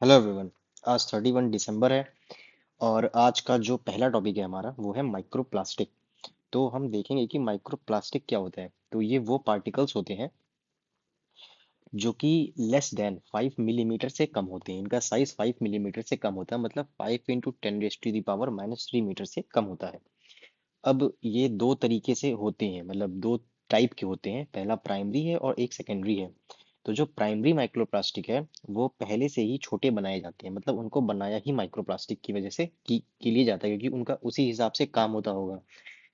Hello everyone. आज 31 दिसंबर है और आज का जो पहला टॉपिक है हमारा वो है माइक्रो प्लास्टिक। तो हम देखेंगे कि माइक्रो प्लास्टिक क्या होता है। तो ये वो पार्टिकल्स होते हैं जो कि लेस देन 5 मिलीमीटर से कम होते हैं। इनका साइज 5 मिलीमीटर से कम होता है, मतलब 5 × 10⁻³ मीटर से कम होता है। अब ये दो तरीके से होते हैं, मतलब दो टाइप के होते हैं। पहला प्राइमरी है और एक सेकेंडरी है। तो जो प्राइमरी माइक्रोप्लास्टिक है वो पहले से ही छोटे बनाए जाते हैं, मतलब उनको बनाया ही माइक्रोप्लास्टिक की वजह से की लिए जाता है, क्योंकि उनका उसी हिसाब से काम होता होगा।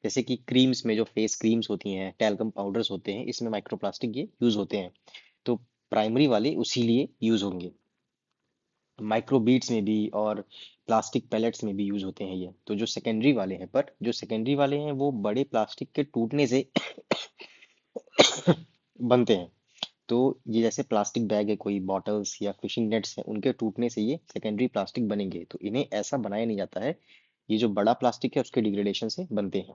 जैसे कि क्रीम्स में जो फेस क्रीम्स होती हैं, टैल्कम पाउडर्स होते हैं, इसमें माइक्रोप्लास्टिक ये यूज होते हैं। तो प्राइमरी वाले उसी लिए यूज होंगे। माइक्रो बीड्स में भी और प्लास्टिक पैलेट्स में भी यूज होते हैं ये। तो जो सेकेंडरी वाले हैं, पर जो सेकेंडरी वाले हैं वो बड़े प्लास्टिक के टूटने से बनते हैं। तो ये जैसे प्लास्टिक बैग है, कोई बॉटल्स या फिशिंग नेट्स हैं, उनके टूटने से ये सेकेंडरी प्लास्टिक बनेंगे। तो इन्हें ऐसा बनाया नहीं जाता है। ये जो बड़ा प्लास्टिक है उसके डिग्रेडेशन से बनते हैं।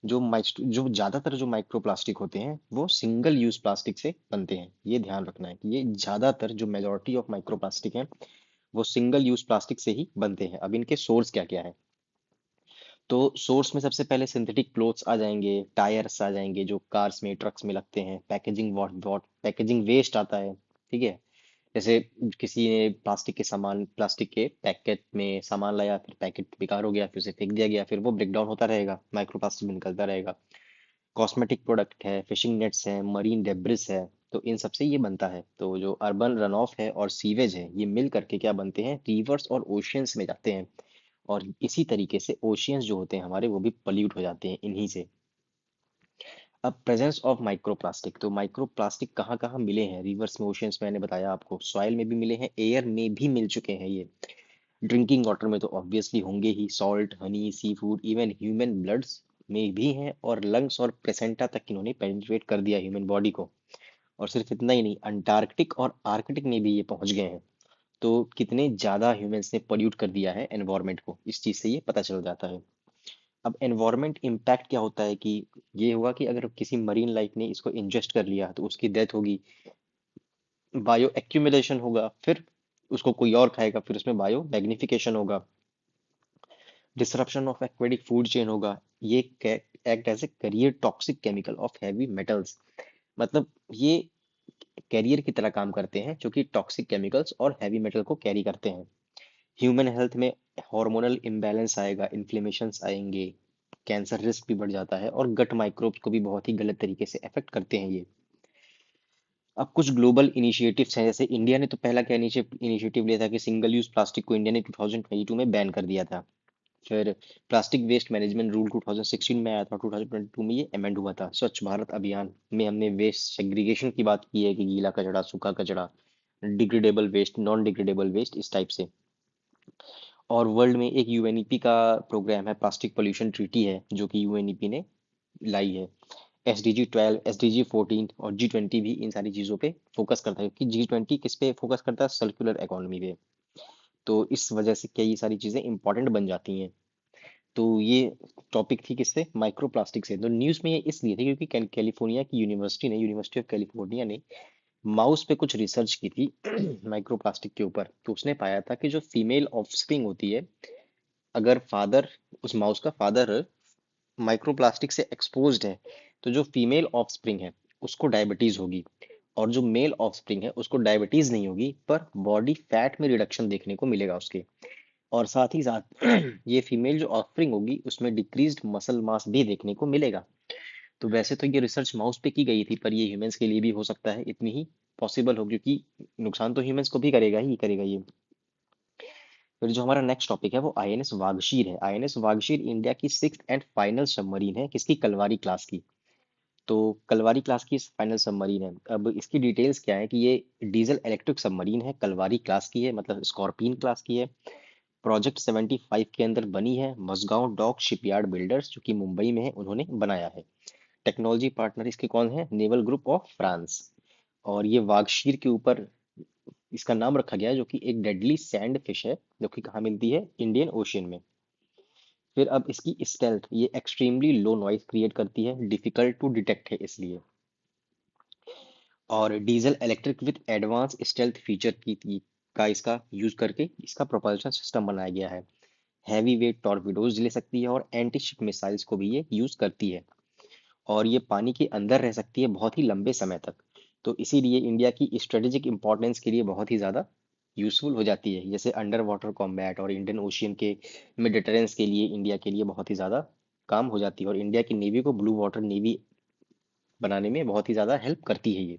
जो ज्यादातर जो माइक्रो प्लास्टिक होते हैं वो सिंगल यूज प्लास्टिक से बनते हैं। ये ध्यान रखना है कि ये ज्यादातर जो मेजोरिटी ऑफ माइक्रो प्लास्टिक है वो सिंगल यूज प्लास्टिक से ही बनते हैं। अब इनके सोर्स क्या क्या है। तो सोर्स में सबसे पहले सिंथेटिक क्लोथ्स आ जाएंगे, टायर्स आ जाएंगे जो कार्स में ट्रक्स में लगते हैं, packaging what what packaging waste आता है। ठीक है। जैसे किसी ने प्लास्टिक के पैकेट में सामान लाया, फिर पैकेट बेकार हो गया, फिर उसे फेंक दिया गया, फिर वो ब्रेक डाउन होता रहेगा, माइक्रो प्लास्टिक में निकलता रहेगा। कॉस्मेटिक प्रोडक्ट है, फिशिंग नेट्स है, मरीन डेब्रिस है। तो इन सबसे ये बनता है। तो जो अर्बन रन ऑफ है और सीवेज है, ये मिल करके क्या बनते हैं, रिवर्स और ओशियंस में जाते हैं। और इसी तरीके से ओशियंस जो होते हैं हमारे वो भी पल्यूट हो जाते हैं इन्हीं से। अब प्रेजेंस ऑफ माइक्रोप्लास्टिक, तो माइक्रोप्लास्टिक कहाँ कहाँ मिले हैं। रिवर्स में, ओशियंस मैंने बताया आपको, सॉइल में भी मिले हैं, एयर में भी मिल चुके हैं ये। ड्रिंकिंग वाटर में तो ऑब्वियसली होंगे ही, salt, Honey, sea food, even human bloods में भी हैं। और लंग्स और प्लेसेंटा तक इन्होंने पेनिट्रेट कर दिया ह्यूमन बॉडी को। और सिर्फ इतना ही नहीं, अंटार्कटिक और आर्कटिक में भी ये पहुंच गए हैं। तो कितने ज्यादा ह्यूमंस ने पोल्यूट कर दिया है एनवायरनमेंट को, इस चीज से ये पता चल जाता है। अब एनवायरनमेंट इम्पैक्ट क्या होता है कि ये हुआ कि अगर किसी मरीन लाइफ ने इसको इंजेस्ट कर लिया तो उसकी डेथ होगी। बायो एक्यूमुलेशन होगा, फिर उसको कोई और खाएगा, फिर उसमें बायो मैग्निफिकेशन होगा। Disruption of aquatic food chain होगा। ये act as a carrier toxic chemical of heavy metals. मतलब ये कैरियर की तरह काम करते हैं, जो कि टॉक्सिक केमिकल्स और हैवी मेटल को कैरी करते हैं। ह्यूमन हेल्थ में हार्मोनल इम्बैलेंस आएगा, इन्फ्लेमेशंस आएंगे, कैंसर रिस्क भी बढ़ जाता है, और गट माइक्रोब्स को भी बहुत ही गलत तरीके से अफेक्ट करते हैं ये। अब कुछ ग्लोबल इनिशिएटिव्स हैं, जैसे इंडिया ने तो पहला क्या इनिशिएटिव लिया था कि सिंगल यूज प्लास्टिक को इंडिया ने 2022 में बैन कर दिया था। फिर प्लास्टिक वेस्ट मैनेजमेंट रूल 2016 में आया था, 2022 में ये अमेंड हुआ था। स्वच्छ भारत अभियान में हमने वेस्ट सेग्रीगेशन की बात की है कि गीला कचरा, सूखा कचरा, degradable waste, non degradable waste, इस टाइप से। और वर्ल्ड में एक यूएनईपी का प्रोग्राम है, प्लास्टिक पोल्यूशन ट्रीटी है, जो कि यूएनईपी ने लाई है। SDG 12, SDG 14 और G20 भी इन सारी चीज़ों पे फोकस करता है, क्योंकि G20 किस पे फोकस करता है, सर्कुलर इकोनॉमी पे। तो इस वजह से कई सारी चीज़ें इंपॉर्टेंट बन जाती हैं। तो ये टॉपिक थी किससे, माइक्रो प्लास्टिक से। तो न्यूज़ में ये इसलिए थी क्योंकि कैलिफोर्निया की यूनिवर्सिटी ऑफ कैलिफोर्निया ने माउस पे कुछ रिसर्च की थी माइक्रो प्लास्टिक के ऊपर। तो उसने पाया था कि जो फीमेल ऑफस्प्रिंग होती है, अगर फादर, उस माउस का फादर माइक्रोप्लास्टिक से एक्सपोज्ड है, तो जो फीमेल ऑफस्प्रिंग है उसको डायबिटीज होगी। और जो मेल ऑफस्प्रिंग है उसको डायबिटीज नहीं होगी, पर बॉडी फैट में रिडक्शन देखने को मिलेगा उसके। और साथ ही साथ ये फीमेल जो ऑफस्प्रिंग होगी उसमें डिक्रीज्ड मसल मास भी देखने को मिलेगा। तो वैसे तो ये रिसर्च माउस पे की गई थी, पर ये ह्यूमंस के लिए भी हो सकता है, इतनी ही पॉसिबल हो, क्योंकि नुकसान तो ह्यूमंस को भी करेगा ही करेगा ये। फिर जो हमारा नेक्स्ट टॉपिक है वो INS वागशीर है। INS वागशीर इंडिया की सिक्स्थ एंड फाइनल सबमरीन है, किसकी, कलवारी क्लास की। तो कलवारी क्लास की फाइनल सबमरीन है। अब इसकी डिटेल्स क्या है कि ये डीजल इलेक्ट्रिक सबमरीन है, कलवारी क्लास की है, मतलब स्कॉर्पियन क्लास की है। प्रोजेक्ट 75 के अंदर बनी है। मसगांव डॉक शिपयार्ड बिल्डर्स, जो कि मुंबई में है, उन्होंने बनाया है। टेक्नोलॉजी पार्टनर इसके कौन है, नेवल ग्रुप ऑफ फ्रांस। और ये वागशीर के ऊपर इसका नाम रखा गया है, जो कि एक डेडली सैंड फिश है, जो कि कहाँ मिलती है, इंडियन ओशियन में। फिर अब इसकी स्टेल्थ, ये एक्सट्रीमली लो नॉइज क्रिएट करती है, डिफिकल्ट टू डिटेक्ट है इसलिए। और diesel electric with advance stealth feature की का इसका यूज करके इसका प्रोपल्शन सिस्टम बनाया गया है। हैवी वेट टॉर्पिडोज ले सकती है और एंटी शिप मिसाइल्स को भी ये यूज करती है, और ये पानी के अंदर रह सकती है बहुत ही लंबे समय तक। तो इसीलिए इंडिया की स्ट्रेटेजिक इंपॉर्टेंस के लिए बहुत ही ज़्यादा यूजफुल हो जाती है, जैसे अंडर वाटर कॉम्बैट और इंडियन ओशियन के मिडिटरेंस के लिए इंडिया के लिए बहुत ही ज़्यादा काम हो जाती है, और इंडिया की नेवी को ब्लू वाटर नेवी बनाने में बहुत ही ज़्यादा हेल्प करती है ये।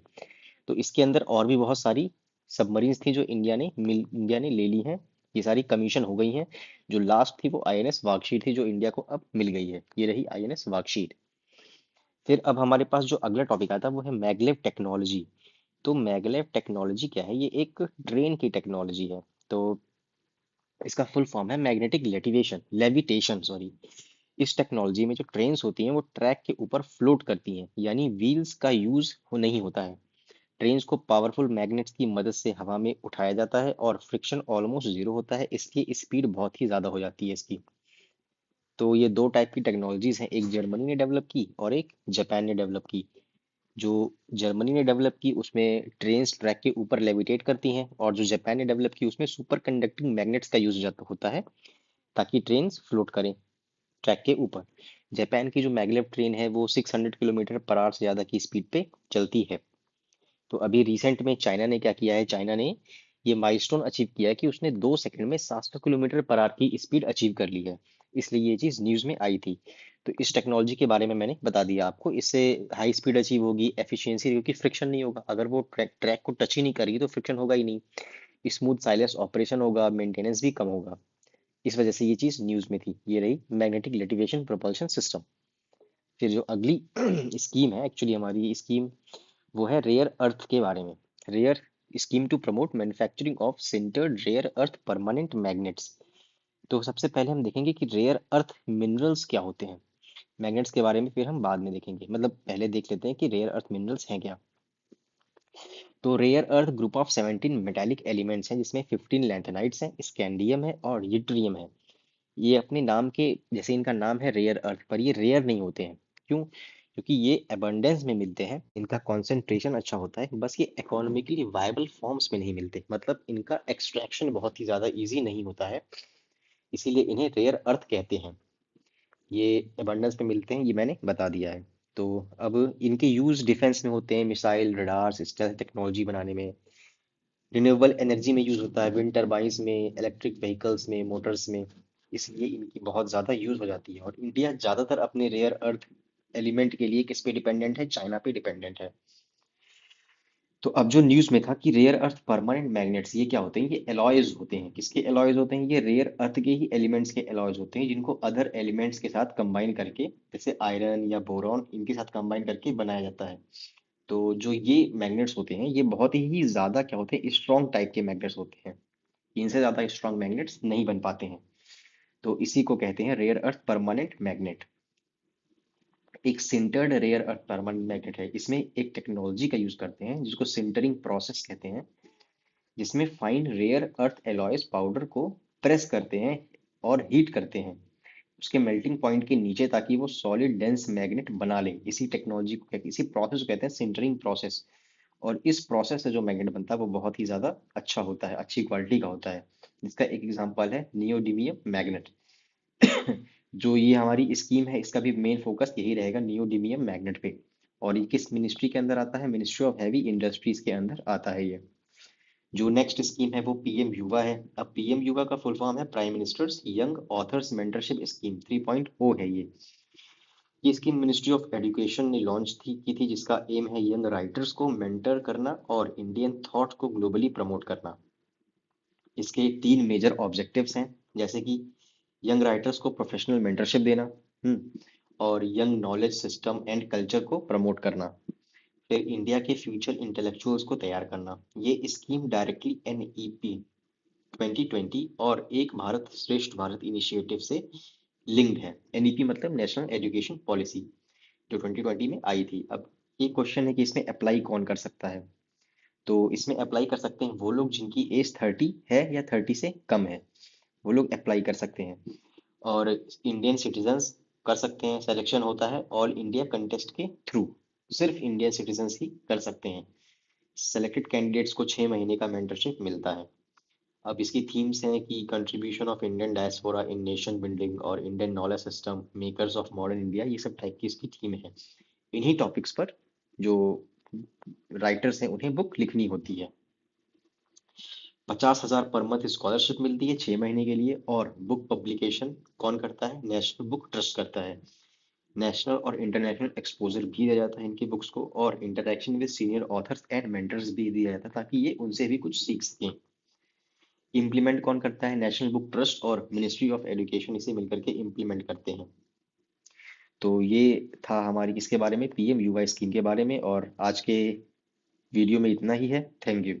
तो इसके अंदर और भी बहुत सारी सबमरीन्स थी जो इंडिया ने ले ली हैं। ये सारी कमीशन हो गई हैं। जो लास्ट थी वो आईएनएस वागशीर थी, जो इंडिया को अब मिल गई है। ये रही आईएनएस वागशीर। फिर अब हमारे पास जो अगला टॉपिक आता है वो है मैगलेव टेक्नोलॉजी। तो मैगलेव टेक्नोलॉजी क्या है? ये एक ट्रेन की टेक्नोलॉजी है। तो इसका फुल फॉर्म है मैग्नेटिक लेविटेशन सॉरी। इस टेक्नोलॉजी में जो ट्रेन्स होती हैं वो ट्रैक के ऊपर फ्लोट करती हैं, यानी व्हील्स का यूज नहीं होता है। ट्रेन्स को पावरफुल मैग्नेट्स की मदद से हवा में उठाया जाता है और फ्रिक्शन ऑलमोस्ट जीरो होता है, इसलिए स्पीड बहुत ही ज्यादा हो जाती है इसकी। तो ये दो टाइप की टेक्नोलॉजीज हैं, एक जर्मनी ने डेवलप की और एक जापान ने डेवलप की। जो जर्मनी ने डेवलप की उसमें ट्रेन्स ट्रैक के ऊपर लेविटेट करती हैं, और जो जापान ने डेवलप की उसमें सुपर कंडक्टिंग मैग्नेट्स का यूज होता है ताकि ट्रेन्स फ्लोट करें ट्रैक के ऊपर। जापान की जो मैगलेव ट्रेन है वो 600 किलोमीटर पर आवर से ज़्यादा की स्पीड पे चलती है। तो अभी रिसेंट में चाइना ने क्या किया है? चाइना ने ये माइलस्टोन अचीव किया है कि उसने 2 सेकंड में 700 किलोमीटर पर आवर की स्पीड अचीव कर ली है। इसलिए ये चीज़ न्यूज़ में आई थी। तो इस टेक्नोलॉजी के बारे में मैंने बता दिया आपको। इससे हाई स्पीड अचीव होगी, एफिशिएंसी, क्योंकि फ्रिक्शन नहीं होगा। अगर वो ट्रैक को टच ही नहीं करेगी तो फ्रिक्शन होगा ही नहीं। स्मूथ साइलेंस ऑपरेशन होगा, मेंटेनेंस भी कम होगा। इस वजह से ये चीज़ न्यूज़ में थी। ये रही मैग्नेटिक लिटिवेशन प्रोपल्शन सिस्टम। फिर जो अगली स्कीम है, एक्चुअली हमारी स्कीम वो है रेयर अर्थ के बारे में। Rare scheme to promote manufacturing of sintered rare earth permanent magnets. तो सबसे पहले हम देखेंगे कि रेयर अर्थ मिनरल्स क्या होते हैं। मैग्नेट्स के बारे में फिर हम बाद में देखेंगे, मतलब पहले देख लेते हैं कि रेयर अर्थ मिनरल्स हैं क्या। तो rare earth group of 17 metallic elements हैं, जिसमें 15 लैंथेनाइट्स हैं, स्कैंडियम है और यूट्रियम है। ये अपने नाम के जैसे, इनका नाम है रेयर अर्थ, पर ये रेयर नहीं होते हैं। क्यों? क्योंकि ये अबंडेंस में मिलते हैं, इनका कॉन्सेंट्रेशन अच्छा होता है, बस ये इकोनॉमिकली वायबल फॉर्म्स में नहीं मिलते, मतलब इनका एक्सट्रैक्शन बहुत ही ज़्यादा इजी नहीं होता है, इसीलिए इन्हें रेयर अर्थ कहते हैं। ये अबंडेंस में मिलते हैं, ये मैंने बता दिया है। तो अब इनके यूज डिफेंस में होते हैं, मिसाइल, रडार्स, स्टेल्थ टेक्नोलॉजी बनाने में। रिन्यूएबल एनर्जी में यूज होता है, विंड टर्बाइंस में, इलेक्ट्रिक व्हीकल्स में, मोटर्स में। इसलिए इनकी बहुत ज़्यादा यूज हो जाती है। और इंडिया ज़्यादातर अपने रेयर अर्थ एलिमेंट के लिए किस पे डिपेंडेंट है? चाइना पे डिपेंडेंट है। तो अब जो न्यूज़ में था कि रेयर अर्थ परमानेंट मैग्नेट्स, ये क्या होते हैं? ये एलॉयज होते हैं। किसके एलॉयज होते हैं? ये रेयर अर्थ के ही एलिमेंट्स के एलॉयज होते हैं, जिनको अदर एलिमेंट्स के साथ कंबाइन करके, जैसे आयरन या बोरॉन, इनके साथ कंबाइन करके बनाया जाता है। तो जो ये मैग्नेट्स होते हैं ये बहुत ही ज़्यादा क्या होते हैं? स्ट्रॉन्ग टाइप के मैग्नेट्स होते हैं। इनसे ज़्यादा स्ट्रॉन्ग मैग्नेट्स नहीं बन पाते हैं। तो इसी को कहते हैं रेयर अर्थ परमानेंट मैग्नेट। एक sintered rare earth permanent magnet है, इसमें एक टेक्नोलॉजी का यूज करते हैं जिसको सिंटरिंग प्रोसेस कहते हैं, जिसमें fine rare earth alloys powder को प्रेस करते हैं और हीट करते हैं उसके मेल्टिंग पॉइंट के नीचे, ताकि वो सॉलिड डेंस मैग्नेट बना ले। इसी टेक्नोलॉजी को इसी प्रोसेस को कहते हैं सिंटरिंग प्रोसेस। और इस प्रोसेस से जो मैग्नेट बनता है वो बहुत ही ज़्यादा अच्छा होता है, अच्छी क्वालिटी का होता है। जिसका एक एग्जांपल है नियोडिमियम मैग्नेट। जो ये हमारी स्कीम है इसका भी मेन फोकस यही रहेगा, नियोडिमियम मैग्नेट पे। और ये किस मिनिस्ट्री के अंदर आता है? मिनिस्ट्री ऑफ हैवी इंडस्ट्रीज के अंदर आता है ये। जो नेक्स्ट स्कीम है वो पीएम युवा है। अब पीएम युवा का फुल फॉर्म है prime ministers young authors mentorship scheme 3.0 है ये स्कीम मिनिस्ट्री ऑफ एजुकेशन ने लॉन्च की थी, जिसका एम है यंग राइटर्स को मेंटर करना और इंडियन थॉट को ग्लोबली प्रमोट करना। इसके 3 मेजर ऑब्जेक्टिव्स हैं, जैसे कि यंग राइटर्स को प्रोफेशनल मेंटरशिप देना, और young knowledge system and culture को प्रमोट करना, फिर इंडिया के फ्यूचर इंटेलेक्चुअल्स को तैयार करना। ये स्कीम डायरेक्टली एनईपी 2020 और एक भारत श्रेष्ठ भारत इनिशिएटिव से लिंक्ड है। एनईपी मतलब नेशनल एजुकेशन पॉलिसी, जो 2020 में आई थी। अब ये क्वेश्चन है कि इसमें अप्लाई कौन कर सकता है? तो इसमें अप्लाई कर सकते हैं वो लोग जिनकी एज 30 है या 30 से कम है, वो लोग अप्लाई कर सकते हैं। और इंडियन सिटीजन्स कर सकते हैं, सिलेक्शन होता है ऑल इंडिया कंटेस्ट के थ्रू। सिर्फ इंडियन सिटीजन्स ही कर सकते हैं। सेलेक्टेड कैंडिडेट्स को 6 महीने का मेंटरशिप मिलता है। अब इसकी थीम्स हैं कि contribution of Indian diaspora in nation building और Indian knowledge system, makers of modern India, ये सब टाइप की इसकी थीम है। इन्हीं टॉपिक्स पर जो राइटर्स हैं उन्हें बुक लिखनी होती है। 50,000 पर मंथ स्कॉलरशिप मिलती है 6 महीने के लिए। और बुक पब्लिकेशन कौन करता है? नेशनल बुक ट्रस्ट करता है। नेशनल और इंटरनेशनल एक्सपोजर भी दिया जाता है इनकी बुक्स को, और interaction with senior authors and mentors भी दिया जाता है ताकि ये उनसे भी कुछ सीख सकें। इम्प्लीमेंट कौन करता है? नेशनल बुक ट्रस्ट और मिनिस्ट्री ऑफ एजुकेशन इसे मिलकर के इम्प्लीमेंट करते हैं। तो ये था हमारी इसके बारे में, पीएम युवा स्कीम के बारे में, और आज के वीडियो में इतना ही है। Thank you.